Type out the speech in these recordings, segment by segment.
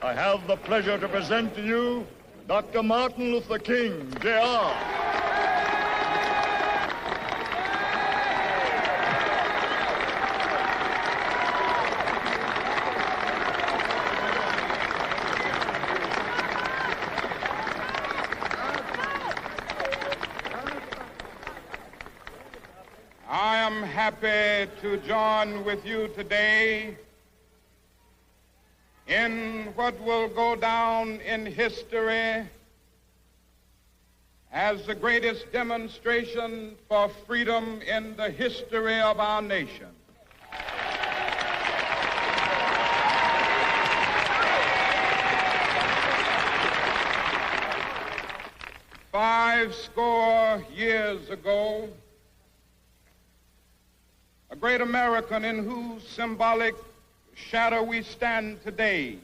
I have the pleasure to present to you Dr. Martin Luther King, Jr. I am happy to join with you today in what will go down in history as the greatest demonstration for freedom in the history of our nation. Five score years ago, a great American in whose symbolic shadow we stand today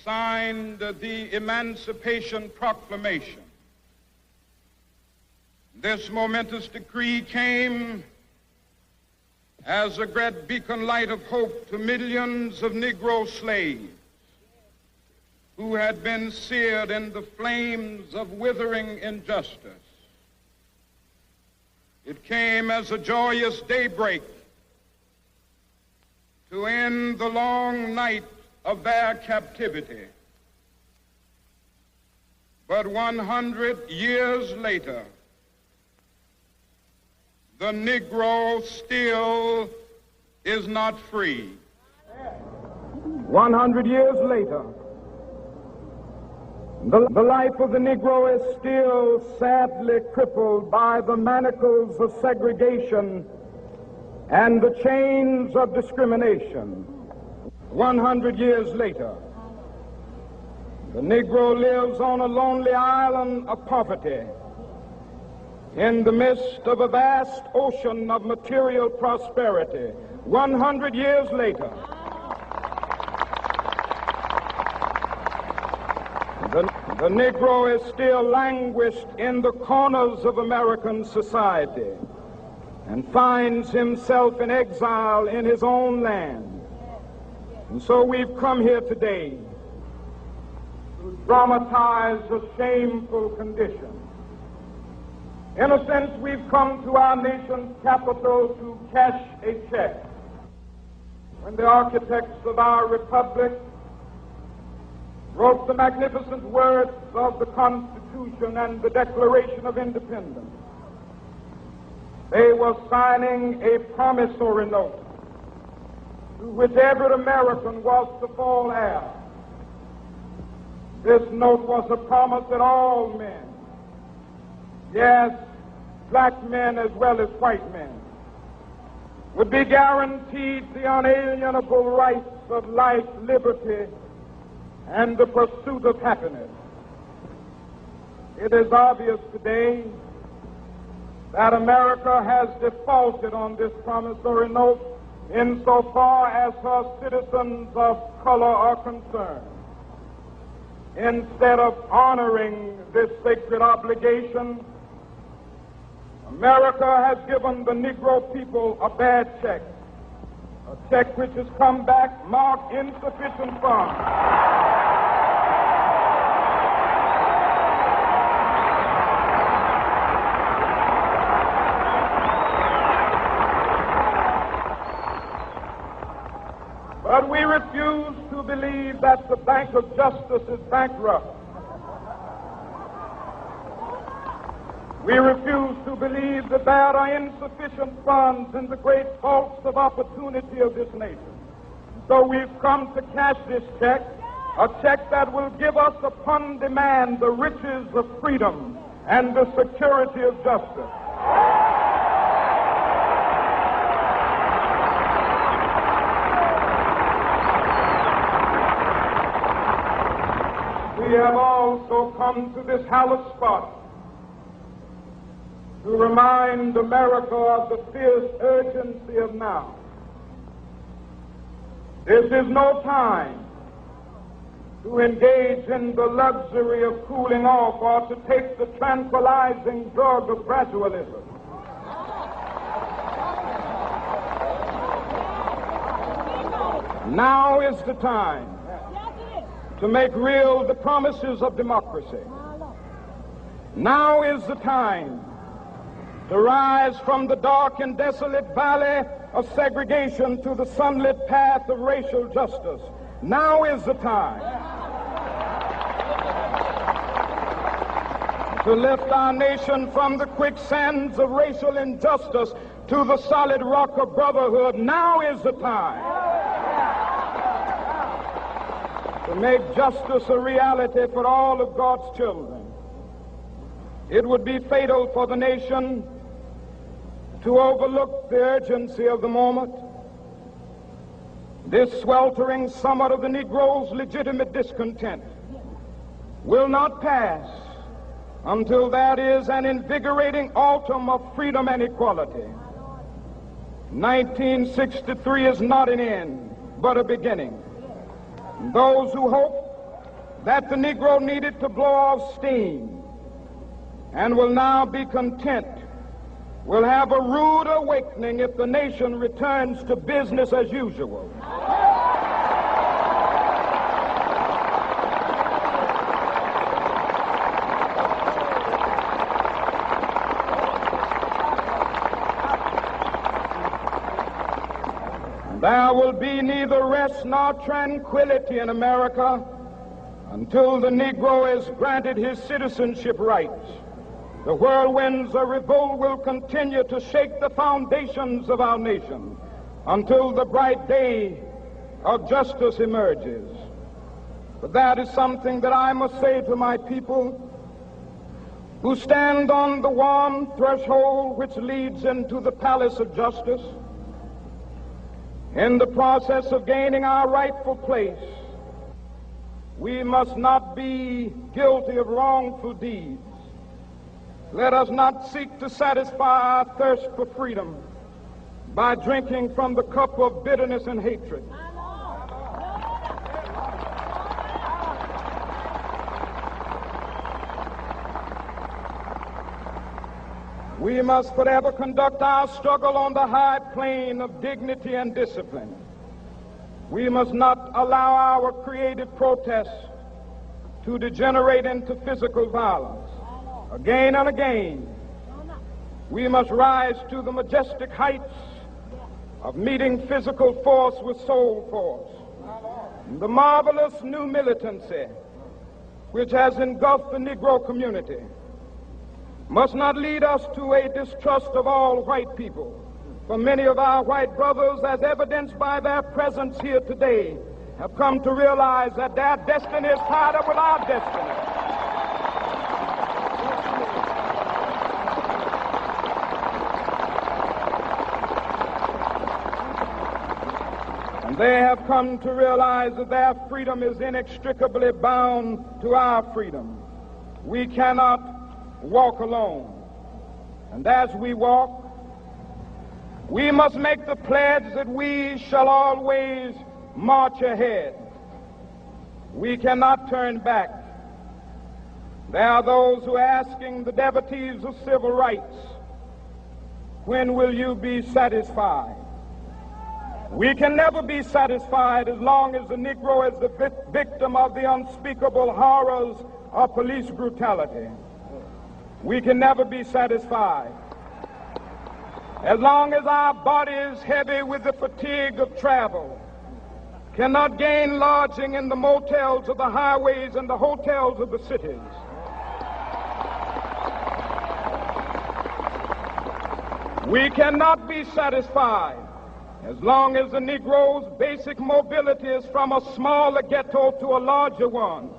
signed the Emancipation Proclamation. This momentous decree came as a great beacon light of hope to millions of Negro slaves who had been seared in the flames of withering injustice. It came as a joyous daybreak to end the long night of their captivity. But 100 years later, the Negro still is not free. 100 years later, the life of the Negro is still sadly crippled by the manacles of segregation and the chains of discrimination. 100 years later, the Negro lives on a lonely island of poverty in the midst of a vast ocean of material prosperity. 100 years later, the Negro is still languished in the corners of American society and finds himself in exile in his own land. And so we've come here today to dramatize a shameful condition. In a sense, we've come to our nation's capital to cash a check. When the architects of our republic wrote the magnificent words of the Constitution and the Declaration of Independence, they were signing a promissory note to which every American was to fall heir. This note was a promise that all men, yes, black men as well as white men, would be guaranteed the unalienable rights of life, liberty, and the pursuit of happiness. It is obvious today that America has defaulted on this promissory note insofar as her citizens of color are concerned. Instead of honoring this sacred obligation, America has given the Negro people a bad check, a check which has come back marked insufficient funds. But we refuse to believe that the Bank of Justice is bankrupt. We refuse to believe that there are insufficient funds in the great vaults of opportunity of this nation. So we've come to cash this check, a check that will give us upon demand the riches of freedom and the security of justice. We have also come to this hallowed spot to remind America of the fierce urgency of now. This is no time to engage in the luxury of cooling off or to take the tranquilizing drug of gradualism. Now is the time to make real the promises of democracy. Now is the time to rise from the dark and desolate valley of segregation to the sunlit path of racial justice. Now is the time to lift our nation from the quicksands of racial injustice to the solid rock of brotherhood. Now is the time to make justice a reality for all of God's children. It would be fatal for the nation to overlook the urgency of the moment. This sweltering summit of the Negro's legitimate discontent will not pass until that is an invigorating autumn of freedom and equality. 1963 is not an end, but a beginning. Those who hope that the Negro needed to blow off steam and will now be content will have a rude awakening if the nation returns to business as usual. There will be neither rest nor tranquility in America until the Negro is granted his citizenship rights. The whirlwinds of revolt will continue to shake the foundations of our nation until the bright day of justice emerges. But that is something that I must say to my people who stand on the warm threshold which leads into the palace of justice. In the process of gaining our rightful place, we must not be guilty of wrongful deeds. Let us not seek to satisfy our thirst for freedom by drinking from the cup of bitterness and hatred. We must forever conduct our struggle on the high plane of dignity and discipline. We must not allow our creative protests to degenerate into physical violence. Again and again, we must rise to the majestic heights of meeting physical force with soul force. The marvelous new militancy which has engulfed the Negro community must not lead us to a distrust of all white people. For many of our white brothers, as evidenced by their presence here today, have come to realize that their destiny is tied up with our destiny. And they have come to realize that their freedom is inextricably bound to our freedom. We cannot walk alone. And as we walk, we must make the pledge that we shall always march ahead. We cannot turn back. There are those who are asking the devotees of civil rights, when will you be satisfied? We can never be satisfied as long as the Negro is the victim of the unspeakable horrors of police brutality. We can never be satisfied as long as our body is heavy with the fatigue of travel, cannot gain lodging in the motels of the highways and the hotels of the cities. We cannot be satisfied as long as the Negro's basic mobility is from a smaller ghetto to a larger one.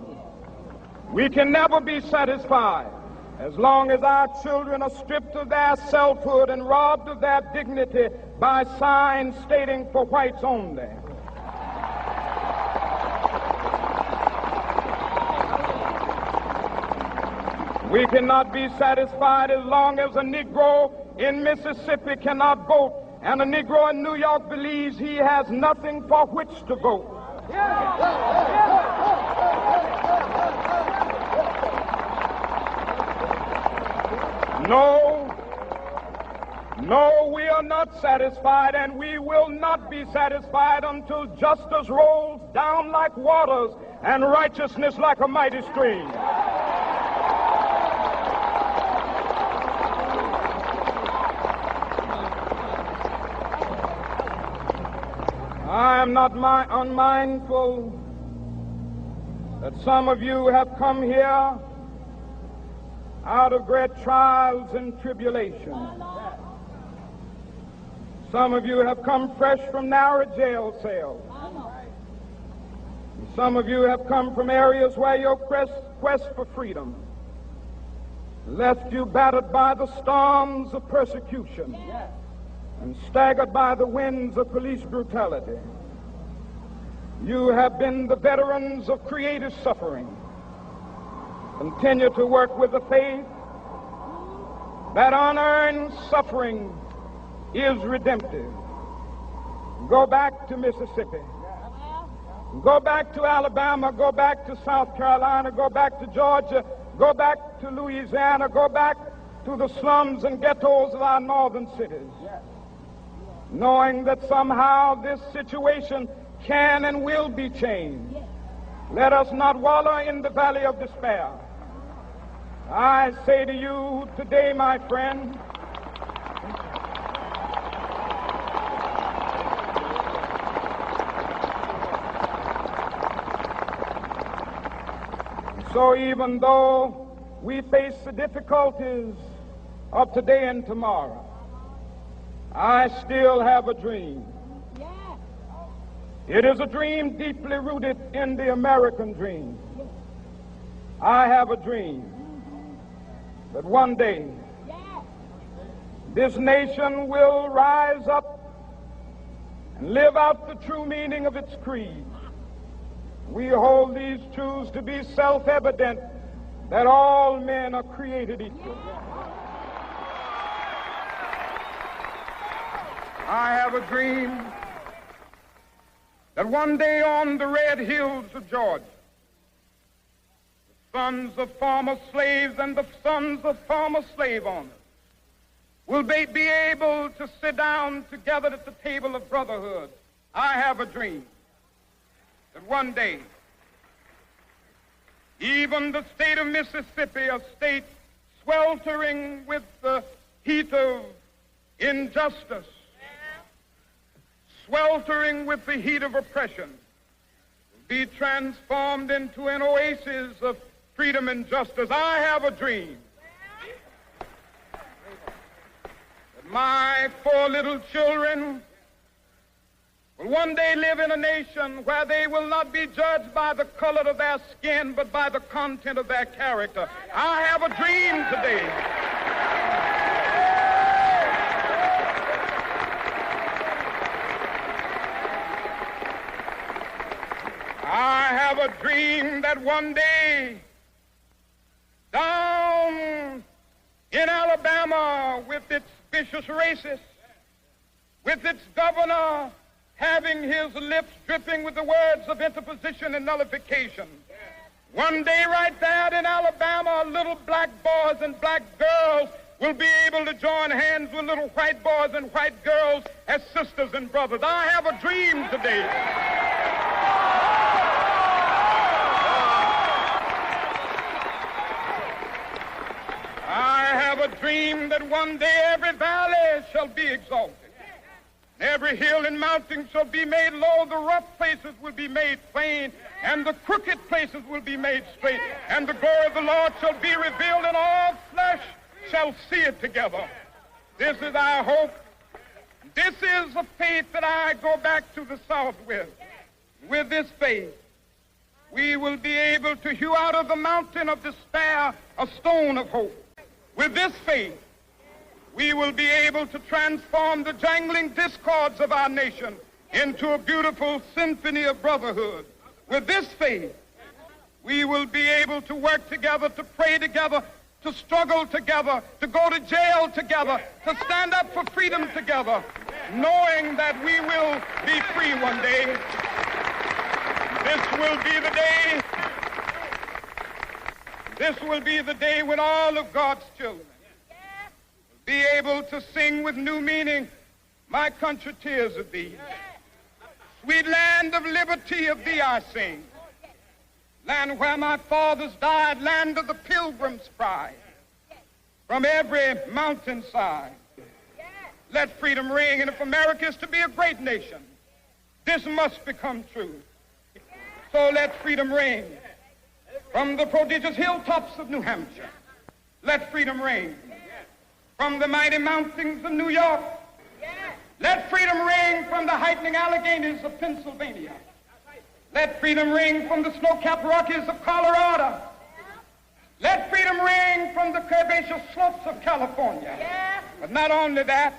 We can never be satisfied as long as our children are stripped of their selfhood and robbed of their dignity by signs stating for whites only. We cannot be satisfied as long as a Negro in Mississippi cannot vote and a Negro in New York believes he has nothing for which to vote. No, we are not satisfied, and we will not be satisfied until justice rolls down like waters and righteousness like a mighty stream. I am not unmindful that some of you have come here out of great trials and tribulations. Some of you have come fresh from narrow jail cells. Some of you have come from areas where your quest for freedom left you battered by the storms of persecution and staggered by the winds of police brutality. You have been the veterans of creative suffering. Continue to work with the faith that unearned suffering is redemptive. Go back to Mississippi. Go back to Alabama. Go back to South Carolina. Go back to Georgia. Go back to Louisiana. Go back to the slums and ghettos of our northern cities. Knowing that somehow this situation can and will be changed. Let us not wallow in the valley of despair. I say to you today, my friend, so even though we face the difficulties of today and tomorrow, I still have a dream. It is a dream deeply rooted in the American dream. I have a dream that one day this nation will rise up and live out the true meaning of its creed. We hold these truths to be self-evident, that all men are created equal. I have a dream that one day on the red hills of Georgia, the sons of former slaves and the sons of former slave owners will be able to sit down together at the table of brotherhood. I have a dream that one day, even the state of Mississippi, a state sweltering with the heat of injustice, sweltering with the heat of oppression, will be transformed into an oasis of freedom and justice. I have a dream that my 4 little children will one day live in a nation where they will not be judged by the color of their skin, but by the content of their character. I have a dream today a dream that one day down in Alabama, with its vicious racists, with its governor having his lips dripping with the words of interposition and nullification, one day right there in Alabama, little black boys and black girls will be able to join hands with little white boys and white girls as sisters and brothers. I have a dream today. I have a dream that one day every valley shall be exalted. Every hill and mountain shall be made low. The rough places will be made plain, and the crooked places will be made straight. And the glory of the Lord shall be revealed, and all flesh shall see it together. This is our hope. This is the faith that I go back to the South with. With this faith, we will be able to hew out of the mountain of despair a stone of hope. With this faith, we will be able to transform the jangling discords of our nation into a beautiful symphony of brotherhood. With this faith, we will be able to work together, to pray together, to struggle together, to go to jail together, to stand up for freedom together, knowing that we will be free one day. This will be the day. This will be the day when all of God's children will be able to sing with new meaning, my country, tears of thee. Sweet land of liberty, of thee I sing. Land where my fathers died, land of the pilgrim's pride. From every mountainside, let freedom ring. And if America is to be a great nation, this must become true. So let freedom ring. From the prodigious hilltops of New Hampshire, let freedom ring. From the mighty mountains of New York, let freedom ring. From the heightening Alleghanies of Pennsylvania, let freedom ring. From the snow-capped Rockies of Colorado, let freedom ring. From the curvaceous slopes of California. But not only that,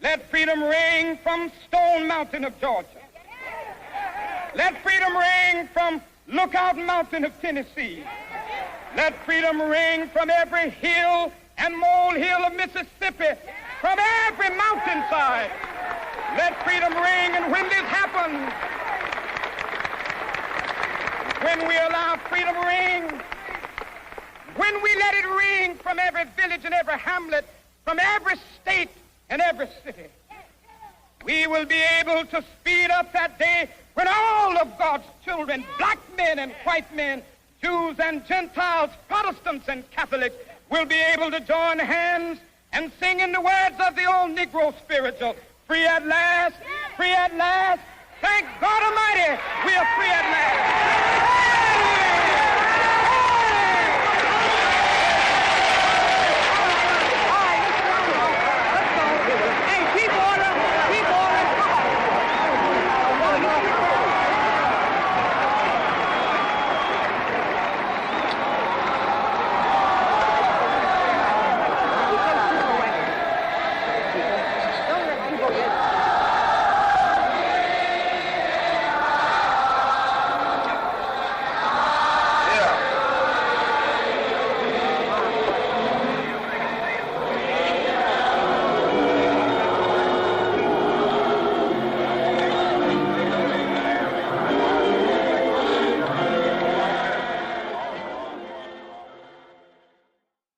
let freedom ring from Stone Mountain of Georgia. Let freedom ring from Lookout Mountain of Tennessee. Let freedom ring from every hill and molehill of Mississippi, from every mountainside. Let freedom ring. And when this happens, when we allow freedom to ring, when we let it ring from every village and every hamlet, from every state and every city, we will be able to speed up that day when all of God's children, black men and white men, Jews and Gentiles, Protestants and Catholics, will be able to join hands and sing in the words of the old Negro spiritual, free at last, free at last. Thank God Almighty, we are free at last.